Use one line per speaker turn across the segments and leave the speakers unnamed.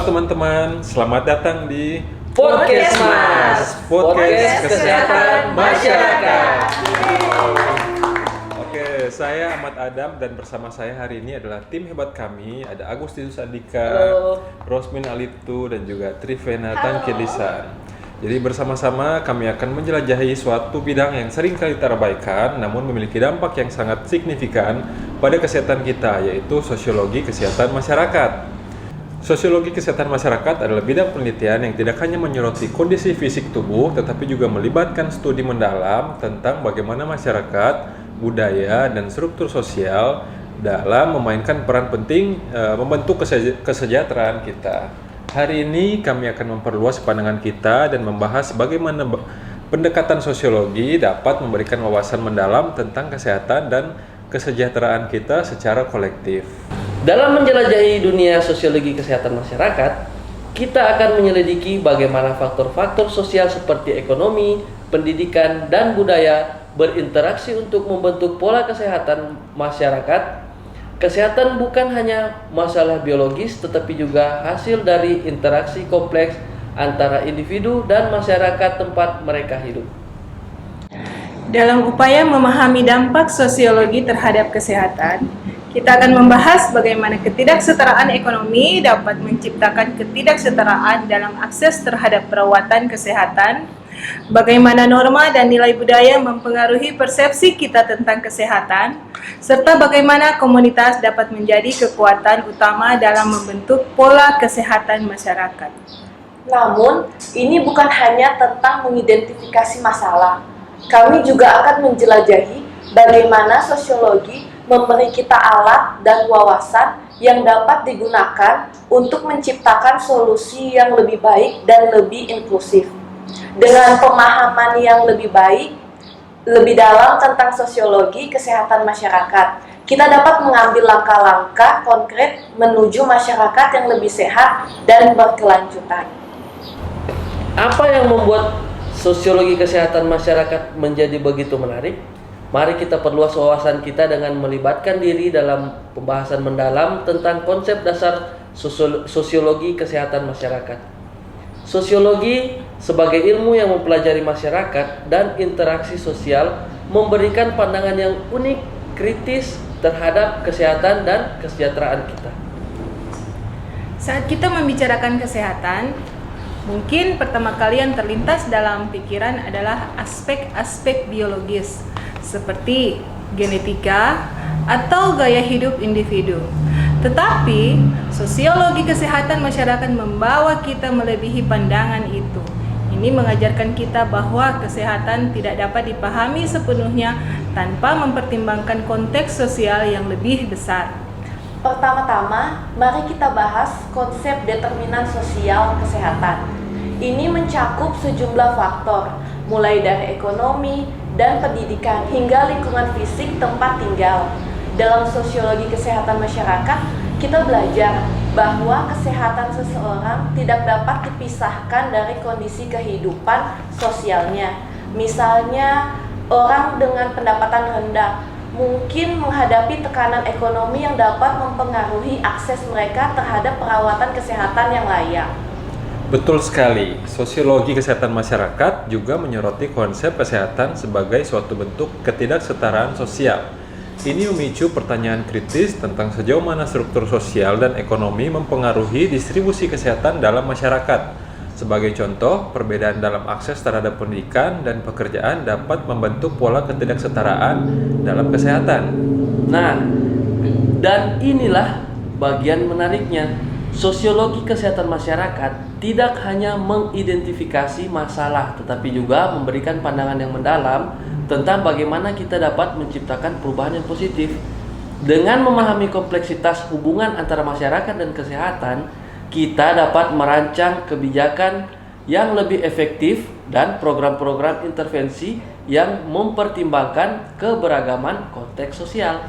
teman-teman, selamat datang di
Podcast Mas,
Podcast
Kesehatan Masyarakat.
Oke, saya Ahmad Adam dan bersama saya hari ini adalah tim hebat kami. Ada Agustinus Andika,
Halo.
Rosmin Alitu, dan juga Trivena Tangkilisan. Jadi bersama-sama kami akan menjelajahi suatu bidang yang sering kali terabaikan namun memiliki dampak yang sangat signifikan pada kesehatan kita, yaitu sosiologi kesehatan masyarakat. Sosiologi kesehatan masyarakat adalah bidang penelitian yang tidak hanya menyoroti kondisi fisik tubuh, tetapi juga melibatkan studi mendalam tentang bagaimana masyarakat, budaya, dan struktur sosial dalam memainkan peran penting membentuk kesejahteraan kita. Hari ini kami akan memperluas pandangan kita dan membahas bagaimana pendekatan sosiologi dapat memberikan wawasan mendalam tentang kesehatan dan kesejahteraan kita secara kolektif.
Dalam menjelajahi dunia sosiologi kesehatan masyarakat, kita akan menyelidiki bagaimana faktor-faktor sosial seperti ekonomi, pendidikan, dan budaya berinteraksi untuk membentuk pola kesehatan masyarakat. Kesehatan bukan hanya masalah biologis, tetapi juga hasil dari interaksi kompleks antara individu dan masyarakat tempat mereka hidup.
Dalam upaya memahami dampak sosiologi terhadap kesehatan, kita akan membahas bagaimana ketidaksetaraan ekonomi dapat menciptakan ketidaksetaraan dalam akses terhadap perawatan kesehatan, bagaimana norma dan nilai budaya mempengaruhi persepsi kita tentang kesehatan, serta bagaimana komunitas dapat menjadi kekuatan utama dalam membentuk pola kesehatan masyarakat.
Namun, ini bukan hanya tentang mengidentifikasi masalah. Kami juga akan menjelajahi bagaimana sosiologi memberi kita alat dan wawasan yang dapat digunakan untuk menciptakan solusi yang lebih baik dan lebih inklusif. Dengan pemahaman yang lebih baik, lebih dalam tentang sosiologi kesehatan masyarakat, kita dapat mengambil langkah-langkah konkret menuju masyarakat yang lebih sehat dan berkelanjutan.
Apa yang membuat sosiologi kesehatan masyarakat menjadi begitu menarik? Mari kita perluas wawasan kita dengan melibatkan diri dalam pembahasan mendalam tentang konsep dasar sosiologi kesehatan masyarakat. Sosiologi sebagai ilmu yang mempelajari masyarakat dan interaksi sosial memberikan pandangan yang unik, kritis terhadap kesehatan dan kesejahteraan kita.
Saat kita membicarakan kesehatan, mungkin pertama kali yang terlintas dalam pikiran adalah aspek-aspek biologis seperti genetika atau gaya hidup individu. Tetapi, sosiologi kesehatan masyarakat membawa kita melebihi pandangan itu. Ini mengajarkan kita bahwa kesehatan tidak dapat dipahami sepenuhnya tanpa mempertimbangkan konteks sosial yang lebih besar.
Pertama-tama, mari kita bahas konsep determinan sosial kesehatan. Ini mencakup sejumlah faktor, mulai dari ekonomi dan pendidikan hingga lingkungan fisik tempat tinggal. Dalam sosiologi kesehatan masyarakat, kita belajar bahwa kesehatan seseorang tidak dapat dipisahkan dari kondisi kehidupan sosialnya. Misalnya, orang dengan pendapatan rendah mungkin menghadapi tekanan ekonomi yang dapat mempengaruhi akses mereka terhadap perawatan kesehatan yang layak.
Betul sekali, sosiologi kesehatan masyarakat juga menyoroti konsep kesehatan sebagai suatu bentuk ketidaksetaraan sosial. Ini memicu pertanyaan kritis tentang sejauh mana struktur sosial dan ekonomi mempengaruhi distribusi kesehatan dalam masyarakat. Sebagai contoh, perbedaan dalam akses terhadap pendidikan dan pekerjaan dapat membentuk pola ketidaksetaraan dalam kesehatan.
Nah, dan inilah bagian menariknya. Sosiologi kesehatan masyarakat tidak hanya mengidentifikasi masalah, tetapi juga memberikan pandangan yang mendalam tentang bagaimana kita dapat menciptakan perubahan yang positif. Dengan memahami kompleksitas hubungan antara masyarakat dan kesehatan, kita dapat merancang kebijakan yang lebih efektif dan program-program intervensi yang mempertimbangkan keberagaman konteks sosial.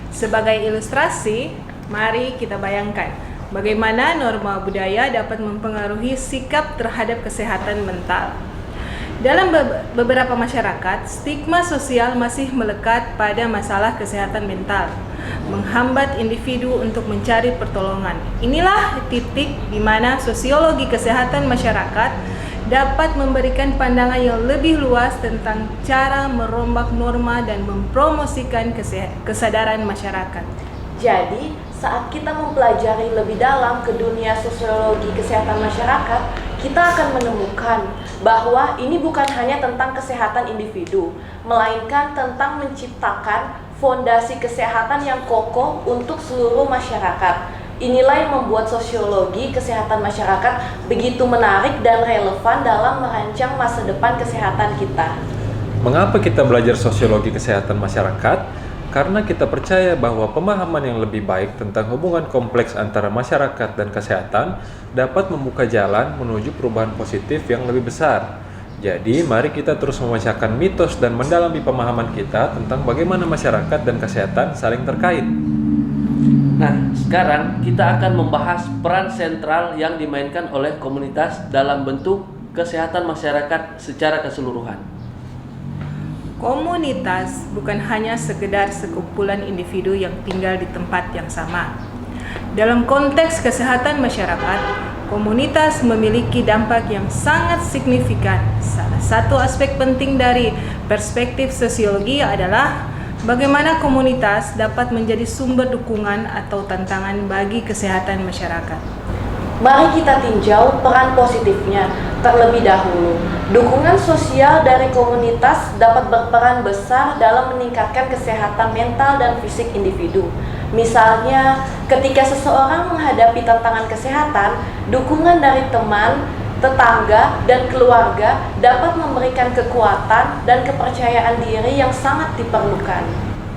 Sebagai ilustrasi, mari kita bayangkan bagaimana norma budaya dapat mempengaruhi sikap terhadap kesehatan mental. Dalam beberapa masyarakat, stigma sosial masih melekat pada masalah kesehatan mental, menghambat individu untuk mencari pertolongan. Inilah titik di mana sosiologi kesehatan masyarakat dapat memberikan pandangan yang lebih luas tentang cara merombak norma dan mempromosikan kesadaran masyarakat.
Jadi, saat kita mempelajari lebih dalam ke dunia sosiologi kesehatan masyarakat, kita akan menemukan bahwa ini bukan hanya tentang kesehatan individu, melainkan tentang menciptakan fondasi kesehatan yang kokoh untuk seluruh masyarakat. Inilah yang membuat sosiologi kesehatan masyarakat begitu menarik dan relevan dalam merancang masa depan kesehatan kita.
Mengapa kita belajar sosiologi kesehatan masyarakat? Karena kita percaya bahwa pemahaman yang lebih baik tentang hubungan kompleks antara masyarakat dan kesehatan dapat membuka jalan menuju perubahan positif yang lebih besar. Jadi, mari kita terus memecahkan mitos dan mendalami pemahaman kita tentang bagaimana masyarakat dan kesehatan saling terkait.
Nah, sekarang kita akan membahas peran sentral yang dimainkan oleh komunitas dalam bentuk kesehatan masyarakat secara keseluruhan.
Komunitas bukan hanya sekedar sekumpulan individu yang tinggal di tempat yang sama. Dalam konteks kesehatan masyarakat, komunitas memiliki dampak yang sangat signifikan. Salah satu aspek penting dari perspektif sosiologi adalah bagaimana komunitas dapat menjadi sumber dukungan atau tantangan bagi kesehatan masyarakat.
Mari kita tinjau peran positifnya terlebih dahulu. Dukungan sosial dari komunitas dapat berperan besar dalam meningkatkan kesehatan mental dan fisik individu. Misalnya, ketika seseorang menghadapi tantangan kesehatan, dukungan dari teman, tetangga, dan keluarga dapat memberikan kekuatan dan kepercayaan diri yang sangat diperlukan.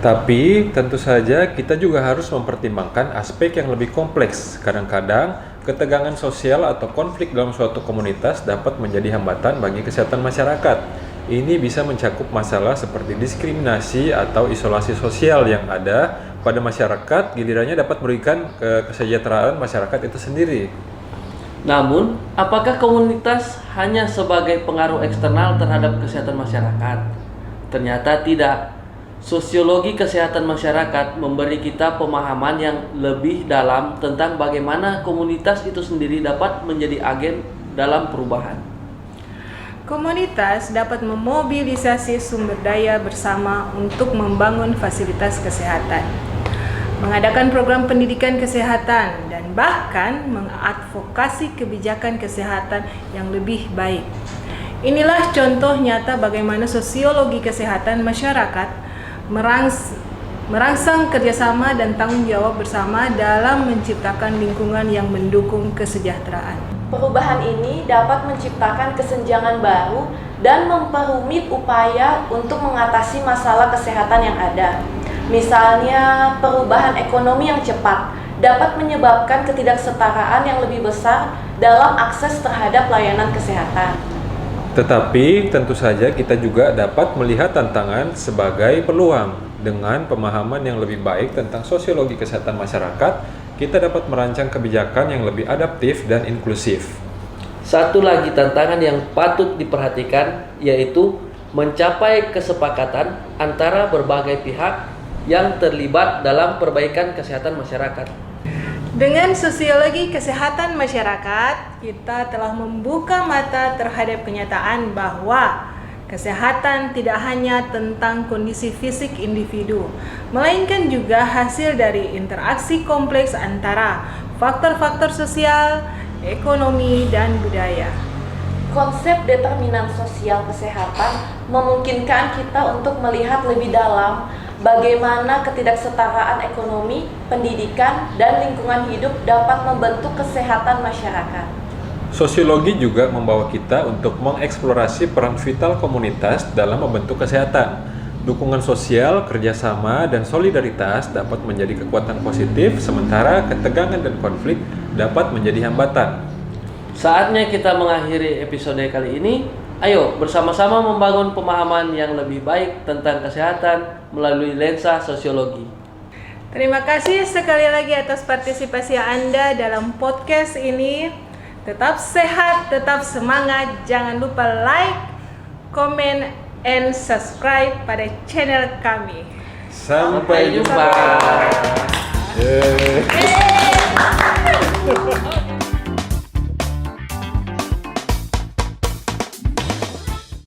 Tapi, tentu saja kita juga harus mempertimbangkan aspek yang lebih kompleks. Kadang-kadang, ketegangan sosial atau konflik dalam suatu komunitas dapat menjadi hambatan bagi kesehatan masyarakat. Ini bisa mencakup masalah seperti diskriminasi atau isolasi sosial yang ada pada masyarakat, gilirannya dapat merugikan kesejahteraan masyarakat itu sendiri.
Namun, apakah komunitas hanya sebagai pengaruh eksternal terhadap kesehatan masyarakat? Ternyata tidak. Sosiologi kesehatan masyarakat memberi kita pemahaman yang lebih dalam tentang bagaimana komunitas itu sendiri dapat menjadi agen dalam perubahan.
Komunitas dapat memobilisasi sumber daya bersama untuk membangun fasilitas kesehatan, mengadakan program pendidikan kesehatan, dan bahkan mengadvokasi kebijakan kesehatan yang lebih baik. Inilah contoh nyata bagaimana sosiologi kesehatan masyarakat merangsang kerjasama dan tanggung jawab bersama dalam menciptakan lingkungan yang mendukung kesejahteraan.
Perubahan ini dapat menciptakan kesenjangan baru dan memperumit upaya untuk mengatasi masalah kesehatan yang ada. Misalnya, perubahan ekonomi yang cepat dapat menyebabkan ketidaksetaraan yang lebih besar dalam akses terhadap layanan kesehatan.
Tetapi tentu saja kita juga dapat melihat tantangan sebagai peluang. Dengan pemahaman yang lebih baik tentang sosiologi kesehatan masyarakat, kita dapat merancang kebijakan yang lebih adaptif dan inklusif.
Satu lagi tantangan yang patut diperhatikan yaitu mencapai kesepakatan antara berbagai pihak yang terlibat dalam perbaikan kesehatan masyarakat.
Dengan sosiologi kesehatan masyarakat, kita telah membuka mata terhadap kenyataan bahwa kesehatan tidak hanya tentang kondisi fisik individu, melainkan juga hasil dari interaksi kompleks antara faktor-faktor sosial, ekonomi, dan budaya.
Konsep determinan sosial kesehatan memungkinkan kita untuk melihat lebih dalam bagaimana ketidaksetaraan ekonomi, pendidikan, dan lingkungan hidup dapat membentuk kesehatan masyarakat.
Sosiologi juga membawa kita untuk mengeksplorasi peran vital komunitas dalam membentuk kesehatan. Dukungan sosial, kerjasama, dan solidaritas dapat menjadi kekuatan positif, sementara ketegangan dan konflik dapat menjadi hambatan.
Saatnya kita mengakhiri episode kali ini. Ayo bersama-sama membangun pemahaman yang lebih baik tentang kesehatan melalui lensa sosiologi.
Terima kasih sekali lagi atas partisipasi Anda dalam podcast ini. Tetap sehat, tetap semangat. Jangan lupa like, comment, and subscribe pada channel kami.
Sampai jumpa.
Sampai jumpa.
Yeay.
Yeay.